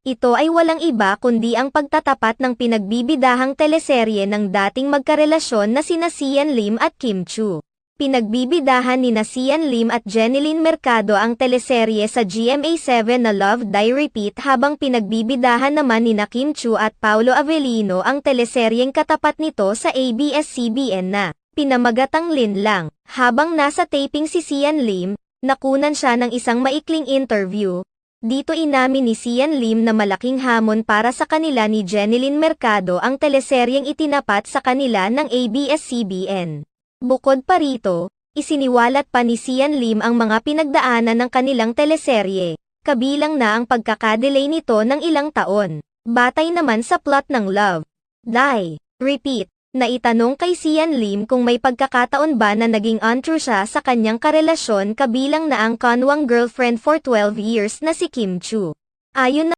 Ito ay walang iba kundi ang pagtatapat ng pinagbibidahang teleserye ng dating magkarelasyon na sina Sian Lim at Kim Chu. Pinagbibidahan ni Sian Lim at Jeneline Mercado ang teleserye sa GMA7 na Love Die Repeat habang pinagbibidahan naman ni Kim Chu at Paulo Avellino ang teleseryeng katapat nito sa ABS-CBN na Pinamagatang Linlang. Habang nasa taping si Sian Lim, nakunan siya ng isang maikling interview. Dito inamin ni Sian Lim na malaking hamon para sa kanila ni Jeneline Mercado ang teleseryeng itinapat sa kanila ng ABS-CBN. Bukod pa rito, isiniwalat pa ni Sian Lim ang mga pinagdaanan ng kanilang teleserye, kabilang na ang pagkakadelay nito ng ilang taon. Batay naman sa plot ng Love, Die, Repeat, na itanong kay Sian Lim kung may pagkakataon ba na naging untrue siya sa kanyang karelasyon kabilang na ang kanwang girlfriend for 12 years na si Kim Chu. Ayon na